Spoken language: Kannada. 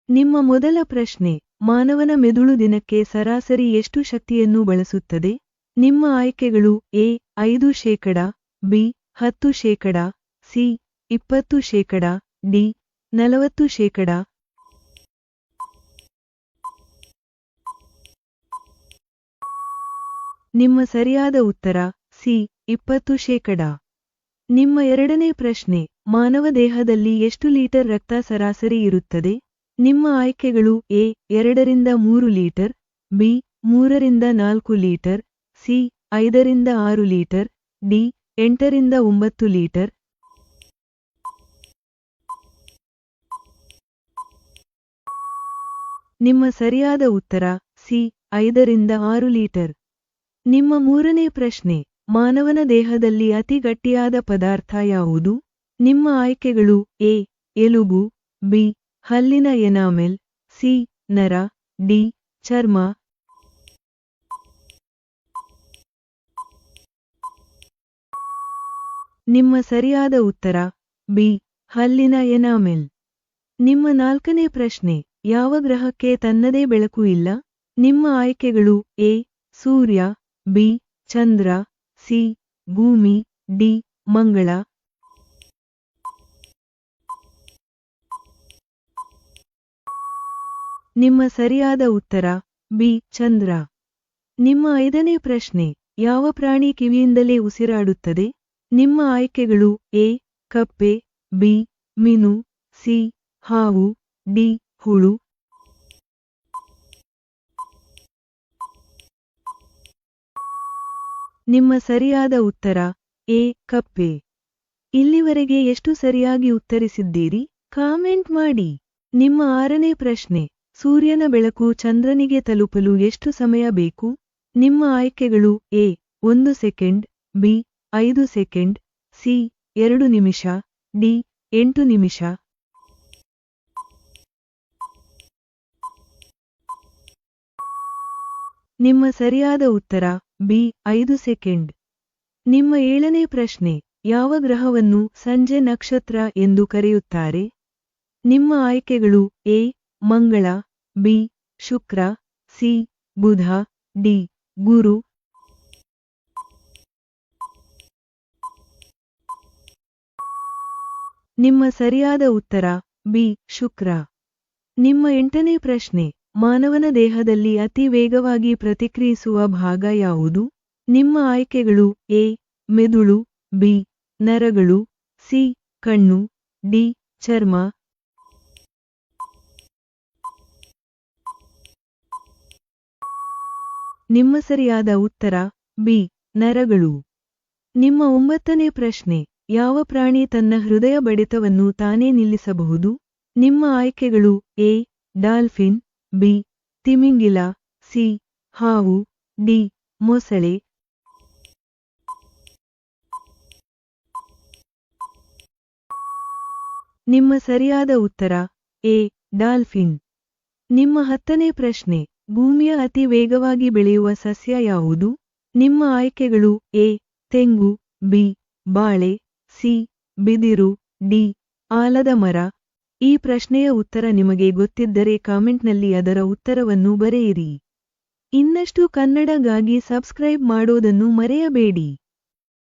ನಿಮ್ಮ ಮೊದಲ ಪ್ರಶ್ನೆ, ಮಾನವನ ಮೆದುಳು ದಿನಕ್ಕೆ ಸರಾಸರಿ ಎಷ್ಟು ಶಕ್ತಿಯನ್ನು ಬಳಸುತ್ತದೆ? ನಿಮ್ಮ ಆಯ್ಕೆಗಳು ಎ 5%, ಬಿ 10%, ಸಿ 20%, ಡಿ 40%. ನಿಮ್ಮ ಸರಿಯಾದ ಉತ್ತರ ಸಿ 20%. ನಿಮ್ಮ ಎರಡನೇ ಪ್ರಶ್ನೆ, ಮಾನವ ದೇಹದಲ್ಲಿ ಎಷ್ಟು ಲೀಟರ್ ರಕ್ತ ಸರಾಸರಿ ಇರುತ್ತದೆ? ನಿಮ್ಮ ಆಯ್ಕೆಗಳು ಎ 2 ರಿಂದ 3 ಲೀಟರ್, ಬಿ 3 ರಿಂದ 4 ಲೀಟರ್, ಸಿ 5 ರಿಂದ 6 ಲೀಟರ್, ಡಿ 8 ರಿಂದ 9 ಲೀಟರ್. ನಿಮ್ಮ ಸರಿಯಾದ ಉತ್ತರ ಸಿ 5 ರಿಂದ 6 ಲೀಟರ್. ನಿಮ್ಮ ಮೂರನೇ ಪ್ರಶ್ನೆ, ಮಾನವನ ದೇಹದಲ್ಲಿ ಅತಿ ಗಟ್ಟಿಯಾದ ಪದಾರ್ಥ ಯಾವುದು? ನಿಮ್ಮ ಆಯ್ಕೆಗಳು ಎ ಎಲುಬು, ಬಿ ಹಲ್ಲಿನ ಎನಾಮೆಲ್, ಸಿ ನರ, ಡಿ ಚರ್ಮ. ನಿಮ್ಮ ಸರಿಯಾದ ಉತ್ತರ ಬಿ ಹಲ್ಲಿನ ಎನಾಮೆಲ್. ನಿಮ್ಮ ನಾಲ್ಕನೇ ಪ್ರಶ್ನೆ, ಯಾವ ಗ್ರಹಕ್ಕೆ ತನ್ನದೇ ಬೆಳಕು ಇಲ್ಲ? ನಿಮ್ಮ ಆಯ್ಕೆಗಳು A Surya, B Chandra, C ಭೂಮಿ, ಡಿ ಮಂಗಳ. ನಿಮ್ಮ ಸರಿಯಾದ ಉತ್ತರ ಬಿ ಚಂದ್ರ. ನಿಮ್ಮ ಐದನೇ ಪ್ರಶ್ನೆ, ಯಾವ ಪ್ರಾಣಿ ಕಿವಿಯಿಂದಲೇ ಉಸಿರಾಡುತ್ತದೆ? ನಿಮ್ಮ ಆಯ್ಕೆಗಳು ಎ ಕಪ್ಪೆ, ಬಿ ಮೀನು, ಸಿ ಹಾವು, ಡಿ ಹುಳು. ನಿಮ್ಮ ಸರಿಯಾದ ಉತ್ತರ ಎ ಕಪ್ಪೆ. ಇಲ್ಲಿವರೆಗೆ ಎಷ್ಟು ಸರಿಯಾಗಿ ಉತ್ತರಿಸಿದ್ದೀರಿ? ಕಾಮೆಂಟ್ ಮಾಡಿ. ನಿಮ್ಮ ಆರನೇ ಪ್ರಶ್ನೆ, ಸೂರ್ಯನ ಬೆಳಕು ಚಂದ್ರನಿಗೆ ತಲುಪಲು ಎಷ್ಟು ಸಮಯ ಬೇಕು? ನಿಮ್ಮ ಆಯ್ಕೆಗಳು A 1 second, B 5 second, C 2 ನಿಮಿಷ, ಡಿ 8 ನಿಮಿಷ. ನಿಮ್ಮ ಸರಿಯಾದ ಉತ್ತರ ಬಿ 5 ಸೆಕೆಂಡ್. ನಿಮ್ಮ ಏಳನೇ ಪ್ರಶ್ನೆ, ಯಾವ ಗ್ರಹವನ್ನು ಸಂಜೆ ನಕ್ಷತ್ರ ಎಂದು ಕರೆಯುತ್ತಾರೆ? ನಿಮ್ಮ ಆಯ್ಕೆಗಳು ಎ ಮಂಗಳ, ಬಿ ಶುಕ್ರ, ಸಿ ಬುಧ, ಡಿ ಗುರು. ನಿಮ್ಮ ಸರಿಯಾದ ಉತ್ತರ ಬಿ ಶುಕ್ರ. ನಿಮ್ಮ ಎಂಟನೇ ಪ್ರಶ್ನೆ, ಮಾನವನ ದೇಹದಲ್ಲಿ ಅತಿ ವೇಗವಾಗಿ ಪ್ರತಿಕ್ರಿಯಿಸುವ ಭಾಗ ಯಾವುದು? ನಿಮ್ಮ ಆಯ್ಕೆಗಳು ಎ ಮೆದುಳು, ಬಿ ನರಗಳು, ಸಿ ಕಣ್ಣು, ಡಿ ಚರ್ಮ. ನಿಮ್ಮ ಸರಿಯಾದ ಉತ್ತರ ಬಿ ನರಗಳು. ನಿಮ್ಮ 9ನೇ ಪ್ರಶ್ನೆ, ಯಾವ ಪ್ರಾಣಿ ತನ್ನ ಹೃದಯ ಬಡಿತವನ್ನು ತಾನೇ ನಿಲ್ಲಿಸಬಹುದು? ನಿಮ್ಮ ಆಯ್ಕೆಗಳು ಎ ಡಾಲ್ಫಿನ್, ಬಿ ತಿಮಿಂಗಿಲ, ಸಿ ಹಾವು, ಡಿ ಮೊಸಳೆ. ನಿಮ್ಮ ಸರಿಯಾದ ಉತ್ತರ ಎ ಡಾಲ್ಫಿನ್. ನಿಮ್ಮ 10ನೇ ಪ್ರಶ್ನೆ, ಭೂಮಿಯ ಅತಿ ವೇಗವಾಗಿ ಬೆಳೆಯುವ ಸಸ್ಯ ಯಾವುದು? ನಿಮ್ಮ ಆಯ್ಕೆಗಳು ಎ ತೆಂಗು, ಬಿ ಬಾಳೆ, ಸಿ ಬಿದಿರು, ಡಿ ಆಲದ ಮರ. ಈ ಪ್ರಶ್ನೆಯ ಉತ್ತರ ನಿಮಗೆ ಗೊತ್ತಿದ್ದರೆ ಕಾಮೆಂಟ್ನಲ್ಲಿ ಅದರ ಉತ್ತರವನ್ನು ಬರೆಯಿರಿ. ಇನ್ನಷ್ಟು ಕನ್ನಡಗಾಗಿ ಸಬ್ಸ್ಕ್ರೈಬ್ ಮಾಡೋದನ್ನು ಮರೆಯಬೇಡಿ.